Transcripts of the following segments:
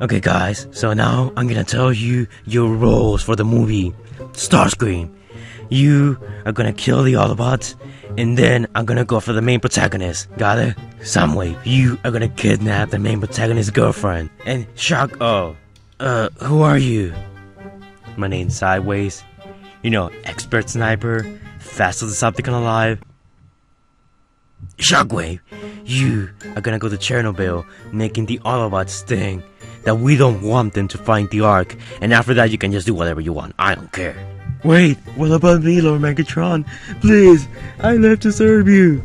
Okay guys, so now I'm gonna tell you your roles for the movie Starscream. You are gonna kill the Autobots, and then I'm gonna go for the main protagonist. Got it? Soundwave, you are gonna kidnap the main protagonist's girlfriend. And who are you? My name's Sideways. You know, expert sniper, fastest Decepticon alive. Shockwave, you are gonna go to Chernobyl, making the Autobots sting that we don't want them to find the Ark, and after that you can just do whatever you want. I don't care. Wait, what about me, Lord Megatron? Please, I live to serve you.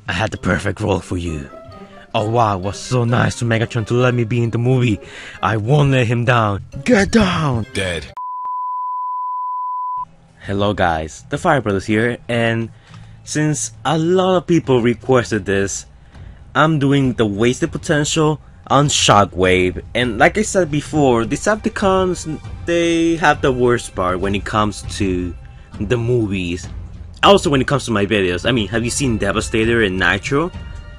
I had the perfect role for you. Oh wow, it was so nice to Megatron to let me be in the movie. I won't let him down. Get down! Dead. Hello guys, the Fire Brothers here, and since a lot of people requested this, I'm doing the wasted potential on Shockwave. And like I said before, Decepticons, they have the worst part when it comes to the movies. Also when it comes to my videos. I mean, have you seen Devastator and Nitro?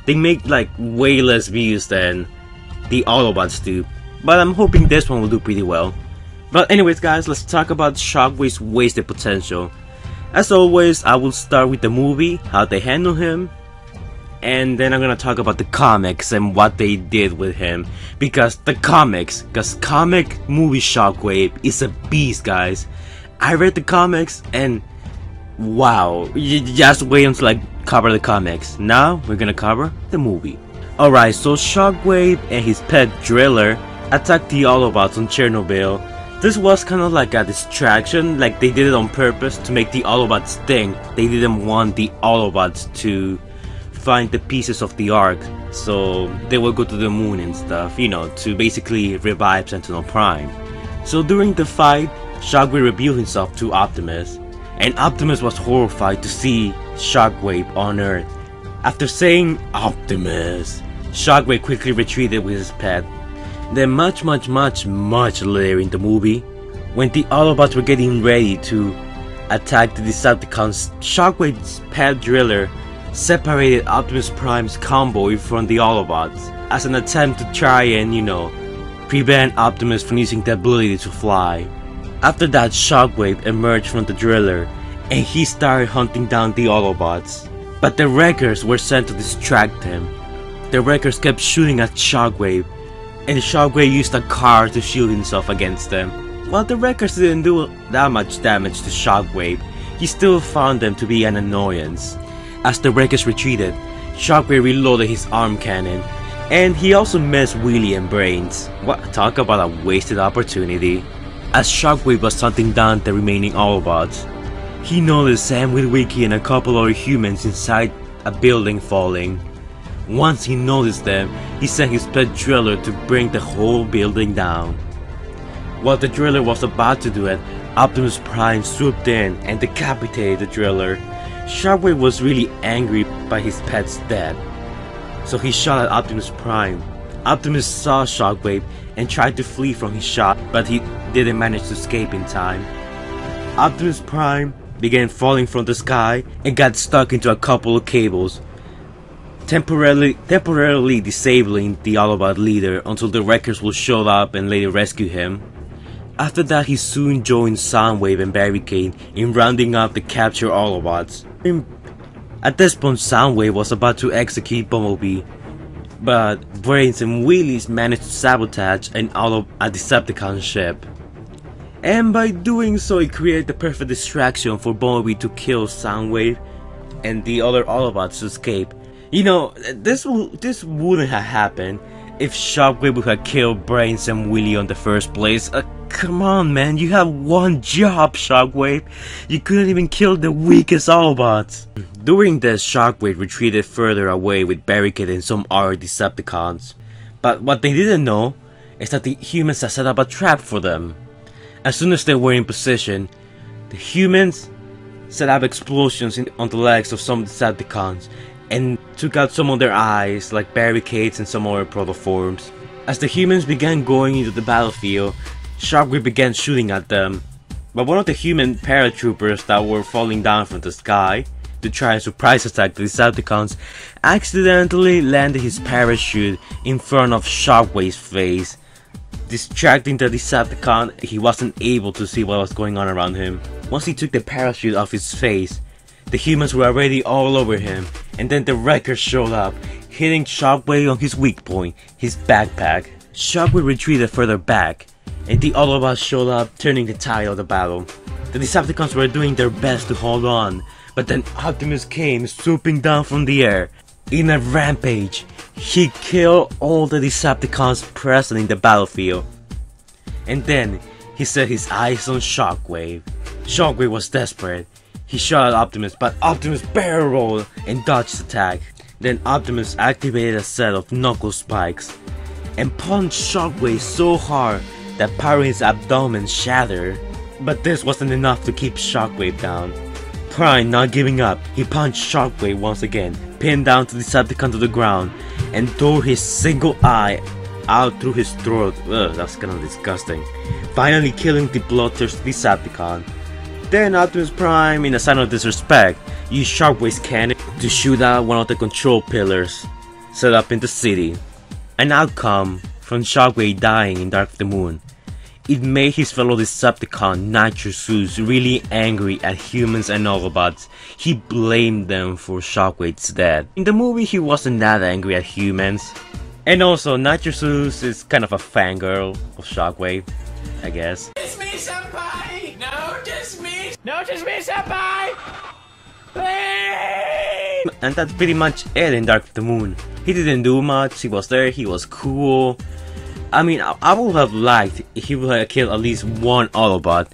They make like way less views than the Autobots do. But I'm hoping this one will do pretty well. But anyways guys, let's talk about Shockwave's wasted potential. As always, I will start with the movie, how they handle him, and then I'm gonna talk about the comics and what they did with him. Because comic movie Shockwave is a beast, guys. I read the comics and wow, you just wait until I cover the comics. Now we're gonna cover the movie. Alright, so Shockwave and his pet Driller attacked the Autobots on Chernobyl. This was kind of like a distraction, like they did it on purpose to make the Autobots think. They didn't want the Autobots to find the pieces of the Ark, so they will go to the moon and stuff, you know, to basically revive Sentinel Prime. So during the fight, Shockwave revealed himself to Optimus, and Optimus was horrified to see Shockwave on Earth. After saying Optimus, Shockwave quickly retreated with his pet. Then much later in the movie, when the Autobots were getting ready to attack the Decepticons, Shockwave's pet Driller separated Optimus Prime's convoy from the Autobots as an attempt to try and, you know, prevent Optimus from using the ability to fly. After that, Shockwave emerged from the Driller and he started hunting down the Autobots. But the Wreckers were sent to distract him. The Wreckers kept shooting at Shockwave, and Shockwave used a car to shield himself against them. While the Wreckers didn't do that much damage to Shockwave, he still found them to be an annoyance. As the Wreckers retreated, Shockwave reloaded his arm cannon, and he also missed Wheelie and Brains. What, talk about a wasted opportunity. As Shockwave was hunting down the remaining Autobots, he noticed Sam Witwicky and a couple other humans inside a building falling. Once he noticed them, he sent his pet Driller to bring the whole building down. While the Driller was about to do it, Optimus Prime swooped in and decapitated the Driller. Shockwave was really angry by his pet's death, so he shot at Optimus Prime. Optimus saw Shockwave and tried to flee from his shot, but he didn't manage to escape in time. Optimus Prime began falling from the sky and got stuck into a couple of cables, temporarily disabling the Autobot leader until the Wreckers will show up and later rescue him. After that, he soon joined Soundwave and Barricade in rounding up the captured Autobots. At this point, Soundwave was about to execute Bumblebee, but Brains and Wheelies managed to sabotage a Decepticon ship. And by doing so, it created the perfect distraction for Bumblebee to kill Soundwave and the other Autobots to escape. You know, this wouldn't have happened if Shockwave would have killed Brains and Wheelie on the first place. Come on, man, you have one job, Shockwave. You couldn't even kill the weakest Autobots. During this, Shockwave retreated further away with Barricade and some other Decepticons. But what they didn't know is that the humans had set up a trap for them. As soon as they were in position, the humans set up explosions on the legs of some Decepticons and took out some of their eyes, like barricades and some other protoforms. As the humans began going into the battlefield, Shockwave began shooting at them, but one of the human paratroopers that were falling down from the sky to try and surprise attack the Decepticons, accidentally landed his parachute in front of Shockwave's face, distracting the Decepticon. He wasn't able to see what was going on around him. Once he took the parachute off his face, the humans were already all over him, and then the Wreckers showed up, hitting Shockwave on his weak point, his backpack. Shockwave retreated further back, and the Autobots showed up, turning the tide of the battle. The Decepticons were doing their best to hold on, but then Optimus came swooping down from the air. In a rampage, he killed all the Decepticons present in the battlefield. And then, he set his eyes on Shockwave. Shockwave was desperate. He shot at Optimus, but Optimus barrel rolled and dodged the attack. Then Optimus activated a set of knuckle spikes and punched Shockwave so hard that part of his abdomen shattered. But this wasn't enough to keep Shockwave down. Prime, not giving up, he punched Shockwave once again, pinned down the Decepticon to the ground, and tore his single eye out through his throat. Ugh, that's kinda disgusting. Finally killing the bloodthirsty Decepticon. Then Optimus Prime, in a sign of disrespect, used Shockwave's cannon to shoot out one of the control pillars set up in the city. An outcome from Shockwave dying in Dark of the Moon. It made his fellow Decepticon Nitro Zeus really angry at humans and Autobots. He blamed them for Shockwave's death. In the movie, he wasn't that angry at humans. And also, Nitro Zeus is kind of a fangirl of Shockwave, I guess. It's me, senpai! Notice me! Notice me, senpai! Please! And that's pretty much it in Dark of the Moon. He didn't do much, he was there, he was cool. I mean, I would have liked if he would have killed at least one Autobot.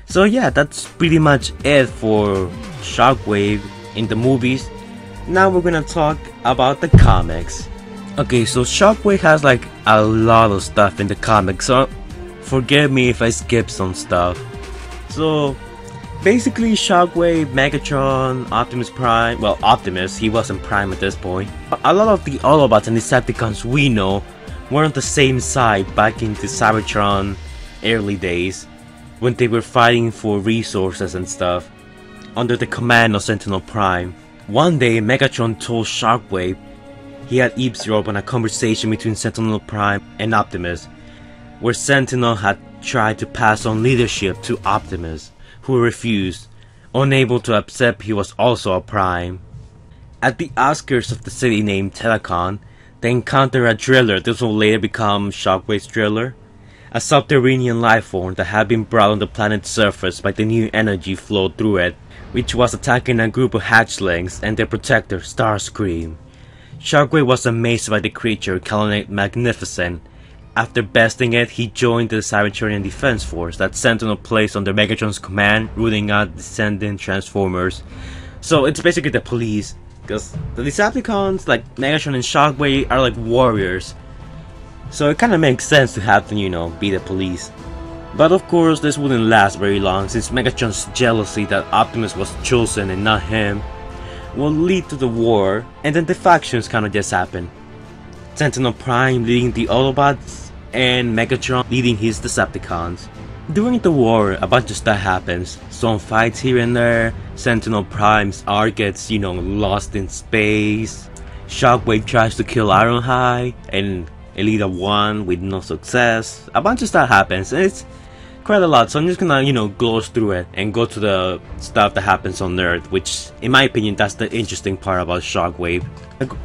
So yeah, that's pretty much it for Shockwave in the movies. Now we're gonna talk about the comics. Okay, so Shockwave has like a lot of stuff in the comics, so forgive me if I skip some stuff. So basically Shockwave, Megatron, Optimus Prime, well Optimus, he wasn't Prime at this point. A lot of the Autobots and Decepticons we know were on the same side back in the Cybertron early days, when they were fighting for resources and stuff, under the command of Sentinel Prime. One day Megatron told Shockwave he had eavesdropped on a conversation between Sentinel Prime and Optimus, where Sentinel had tried to pass on leadership to Optimus, who refused, unable to accept he was also a Prime. At the outskirts of the city named TEKKEN, they encounter a driller. This will later become Shockwave's driller, a subterranean life form that had been brought on the planet's surface by the new energy flow through it, which was attacking a group of hatchlings and their protector, Starscream. Shockwave was amazed by the creature, calling it magnificent. After besting it, he joined the Cybertronian Defense Force that Sentinel placed under Megatron's command, rooting out descendant Transformers. So it's basically the police, because the Decepticons, like Megatron and Shockwave, are like warriors. So it kinda makes sense to have them, you know, be the police. But of course, this wouldn't last very long, since Megatron's jealousy that Optimus was chosen and not him will lead to the war, and then the factions kinda just happen. Sentinel Prime leading the Autobots, and Megatron leading his Decepticons. During the war, a bunch of stuff happens. Some fights here and there. Sentinel Prime's arc gets, you know, lost in space. Shockwave tries to kill Ironhide, and Elita won with no success. A bunch of stuff happens, and it's quite a lot. So I'm just gonna, you know, gloss through it and go to the stuff that happens on Earth, which, in my opinion, that's the interesting part about Shockwave.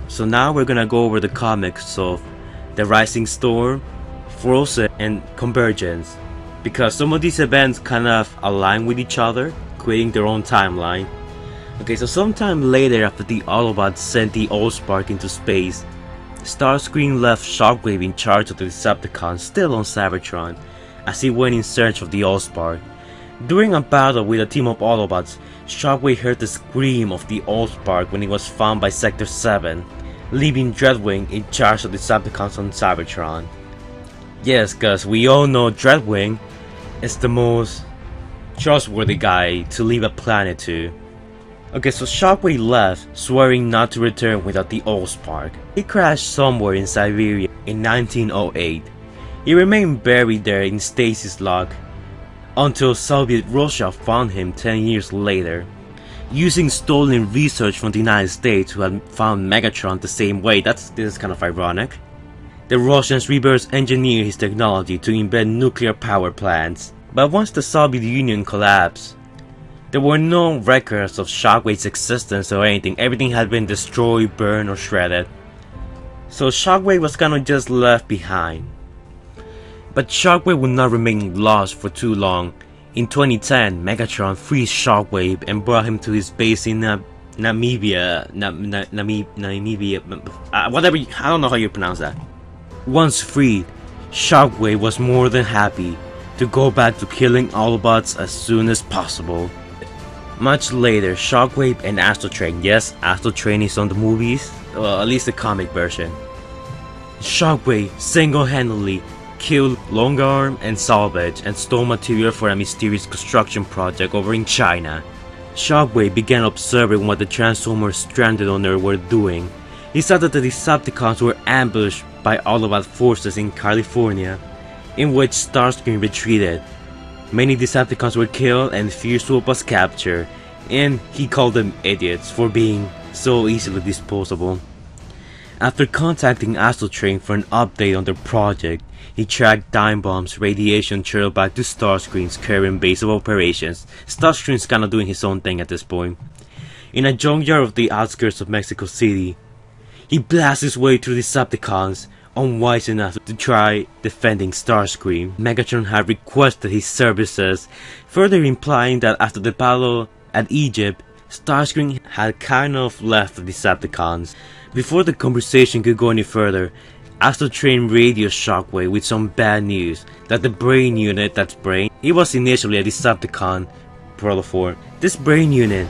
So now we're gonna go over the comics of the Rising Storm, Frozen, and Convergence, because some of these events kind of align with each other, creating their own timeline. Okay, so sometime later, after the Autobots sent the Allspark into space, Starscream left Shockwave in charge of the Decepticons still on Cybertron, as he went in search of the Allspark. During a battle with a team of Autobots, Shockwave heard the scream of the Allspark when he was found by Sector 7, leaving Dreadwing in charge of the Decepticons on Cybertron. Yes, cause we all know Dreadwing is the most trustworthy guy to leave a planet to. Okay, so Shockwave left, swearing not to return without the Allspark. He crashed somewhere in Siberia in 1908. He remained buried there in stasis lock until Soviet Russia found him 10 years later. using stolen research from the United States who had found Megatron the same way. This is kind of ironic. The Russians reverse engineered his technology to embed nuclear power plants. But once the Soviet Union collapsed, there were no records of Shockwave's existence or anything. Everything had been destroyed, burned, or shredded. So Shockwave was kind of just left behind. But Shockwave would not remain lost for too long. In 2010, Megatron freed Shockwave and brought him to his base in Namibia. Whatever, I don't know how you pronounce that. Once freed, Shockwave was more than happy to go back to killing Autobots as soon as possible. Much later, Shockwave and Astro Train, yes, Astro Train is on the movies, well, at least the comic version. Shockwave single-handedly killed Longarm and Salvage and stole material for a mysterious construction project over in China. Shockwave began observing what the Transformers stranded on Earth were doing. He saw that the Decepticons were ambushed by Autobot forces in California, in which Starscream retreated. Many Decepticons were killed and Fierce Swoop was captured, and he called them idiots for being so easily disposable. After contacting Astro Train for an update on their project, he tracked Time Bomb's radiation trail back to Starscream's current base of operations. Starscream's kinda doing his own thing at this point. In a junkyard of the outskirts of Mexico City, he blasts his way through Decepticons, unwise enough to try defending Starscream. Megatron had requested his services, further implying that after the battle at Egypt, Starscream had kind of left the Decepticons. Before the conversation could go any further, Astro Train radios Shockwave with some bad news that the brain unit, that's Brain, it was initially a Decepticon protoform. This brain unit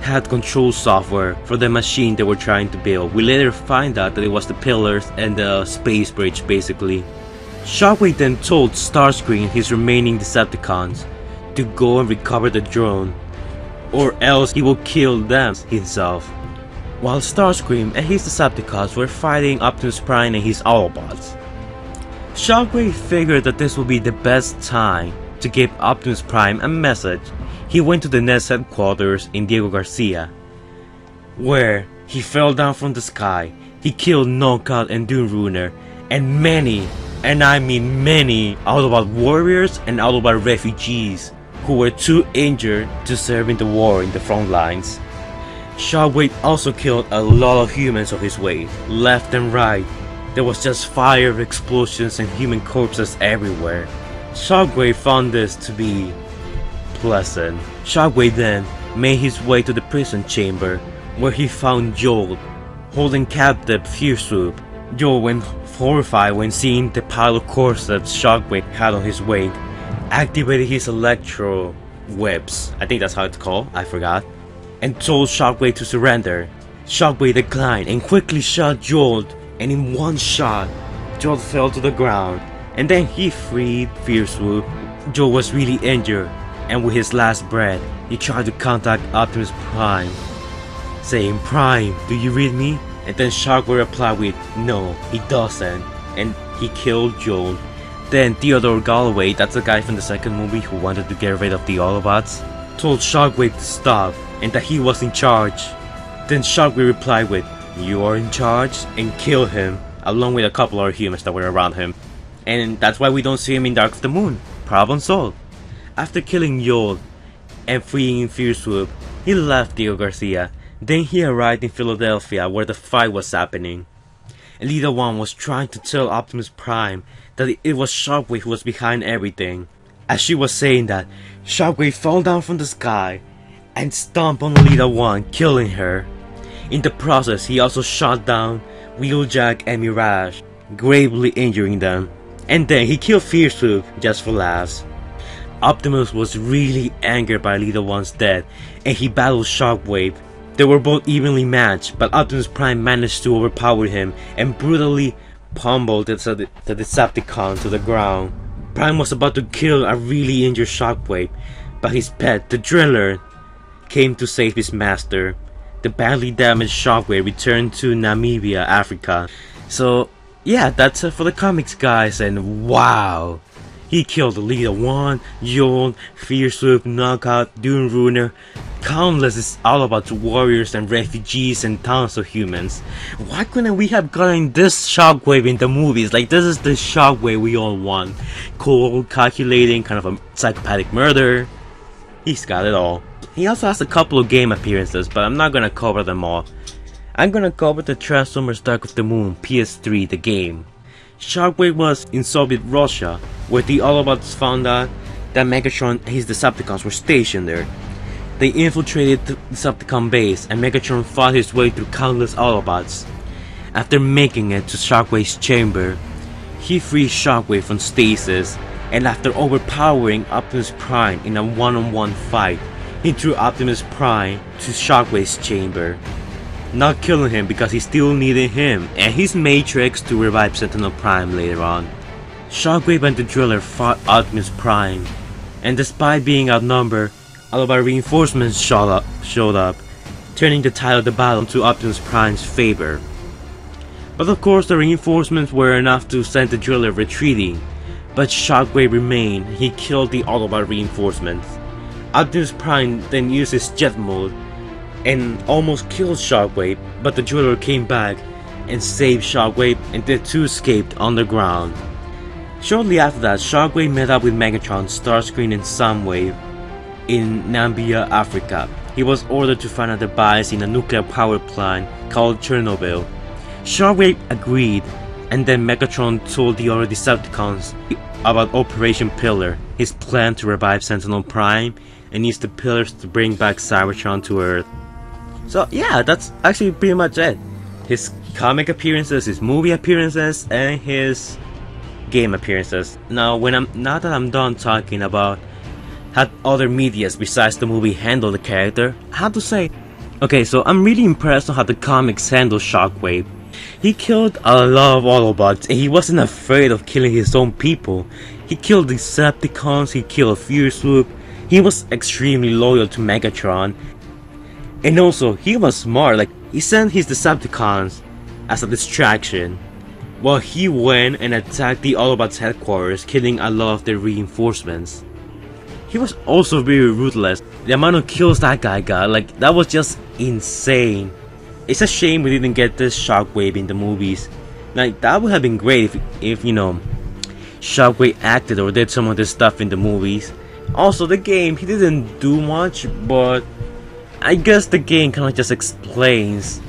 had control software for the machine they were trying to build. We later find out that it was the pillars and the space bridge basically. Shockwave then told Starscream and his remaining Decepticons to go and recover the drone, or else he will kill them himself. While Starscream and his Decepticons were fighting Optimus Prime and his Autobots, Shockwave figured that this would be the best time to give Optimus Prime a message. He went to the NES headquarters in Diego Garcia, where he fell down from the sky. He killed Knockout and Doom Runer, and many, and I mean many, Autobot warriors and Autobot refugees who were too injured to serve in the war in the front lines. Shockwave also killed a lot of humans of his wave, left and right. There was just fire, explosions, and human corpses everywhere. Shockwave found this to be pleasant. Shockwave then made his way to the prison chamber, where he found Joel holding captive Fierce Swoop. Joel went horrified when seeing the pile of corpses Shockwave had on his wing, activated his electro webs, I think that's how it's called, I forgot, and told Shockwave to surrender. Shockwave declined and quickly shot Joel, and in one shot, Joel fell to the ground, and then he freed Fierce Swoop. Joel was really injured, and with his last breath, he tried to contact Optimus Prime, saying, "Prime, do you read me?" And then Shockwave replied with, "No, he doesn't," and he killed Joel. Then Theodore Galloway, that's the guy from the second movie who wanted to get rid of the Autobots, told Shockwave to stop and that he was in charge. Then Shockwave replied with, "You are in charge," and killed him, along with a couple other humans that were around him. And that's why we don't see him in Dark of the Moon. Problem solved. After killing Joel and freeing Fierce Swoop, he left Diego Garcia. Then he arrived in Philadelphia, where the fight was happening. Elita 1 was trying to tell Optimus Prime that it was Shockwave who was behind everything. As she was saying that, Shockwave fell down from the sky and stomped on Elita 1, killing her. In the process, he also shot down Wheeljack and Mirage, gravely injuring them. And then he killed Fierce Swoop just for laughs. Optimus was really angered by Elita 1's death, and he battled Shockwave. They were both evenly matched, but Optimus Prime managed to overpower him and brutally pummeled the Decepticon to the ground. Prime was about to kill a really injured Shockwave, but his pet, the Driller, came to save his master. The badly damaged Shockwave returned to Namibia, Africa. So yeah, that's it for the comics, guys, and wow! He killed Elita 1, Joel, Fierce Swoop, Knockout, Doom Runer, countless is all about warriors and refugees and tons of humans. Why couldn't we have gotten this Shockwave in the movies? Like, this is the Shockwave we all want. Cold, calculating, kind of a psychopathic murder. He's got it all. He also has a couple of game appearances, but I'm not gonna cover them all. I'm gonna cover the Transformers Dark of the Moon PS3, the game. Shockwave was in Soviet Russia, where the Autobots found out that Megatron and his Decepticons were stationed there. They infiltrated the Decepticon base, and Megatron fought his way through countless Autobots. After making it to Shockwave's chamber, he freed Shockwave from stasis, and after overpowering Optimus Prime in a one-on-one fight, he threw Optimus Prime to Shockwave's chamber, not killing him because he still needed him and his Matrix to revive Sentinel Prime later on. Shockwave and the Driller fought Optimus Prime, and despite being outnumbered, Autobot reinforcements showed up, turning the tide of the battle to Optimus Prime's favor. But of course the reinforcements were enough to send the Driller retreating, but Shockwave remained. He killed the Autobot reinforcements. Optimus Prime then used his jet mode and almost killed Shockwave, but the Driller came back and saved Shockwave, and the two escaped underground. Shortly after that, Shockwave met up with Megatron, Starscream and Soundwave in Namibia, Africa. He was ordered to find a device in a nuclear power plant called Chernobyl. Shockwave agreed, and then Megatron told the other Decepticons about Operation Pillar, his plan to revive Sentinel Prime and use the pillars to bring back Cybertron to Earth. So yeah, that's actually pretty much it. His comic appearances, his movie appearances, and his game appearances. Now that I'm done talking about how other medias besides the movie handle the character, I have to say, okay, so I'm really impressed on how the comics handle Shockwave. He killed a lot of Autobots and he wasn't afraid of killing his own people. He killed Decepticons, he killed Fierce Swoop, he was extremely loyal to Megatron. And also, he was smart, like he sent his Decepticons as a distraction, while he went and attacked the Autobots headquarters, killing a lot of their reinforcements. He was also very ruthless. The amount of kills that guy got, like, that was just insane. It's a shame we didn't get this Shockwave in the movies. Like, that would have been great if you know, Shockwave acted or did some of this stuff in the movies. Also, the game, he didn't do much, but I guess the game kind of just explains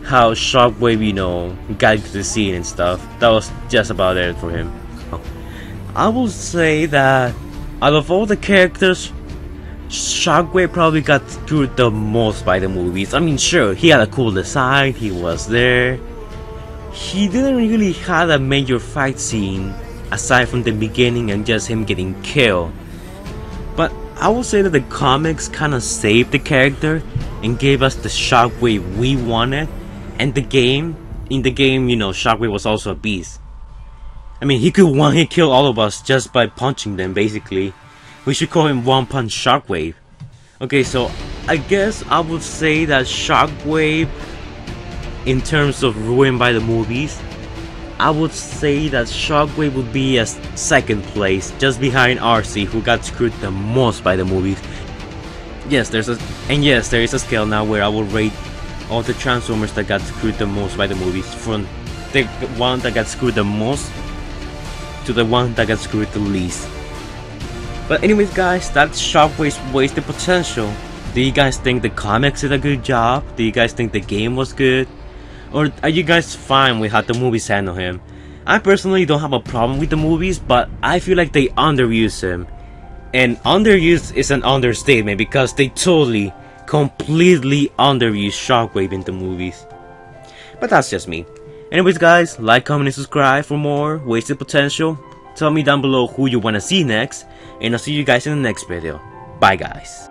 how Shockwave, you know, got into the scene and stuff. That was just about it for him. I will say that out of all the characters, Shockwave probably got screwed the most by the movies. I mean, sure, he had a cool design, he was there. He didn't really have a major fight scene aside from the beginning and just him getting killed. But I will say that the comics kind of saved the character and gave us the Shockwave we wanted. And in the game, you know, Shockwave was also a beast. I mean, he could one-hit kill all of us just by punching them, basically. We should call him One Punch Shockwave. Okay, so I guess I would say that Shockwave, in terms of ruined by the movies, I would say that Shockwave would be a second place, just behind RC, who got screwed the most by the movies. Yes, there is a scale now where I will rate all the Transformers that got screwed the most by the movies, from the one that got screwed the most to the one that got screwed the least. But anyways guys, that's Shockwave's wasted potential. Do you guys think the comics did a good job? Do you guys think the game was good? Or are you guys fine with how the movies handle him? I personally don't have a problem with the movies, but I feel like they underuse him. And underused is an understatement because they totally, completely underuse Shockwave in the movies. But that's just me. Anyways guys, like, comment and subscribe for more wasted potential. Tell me down below who you want to see next, and I'll see you guys in the next video. Bye guys.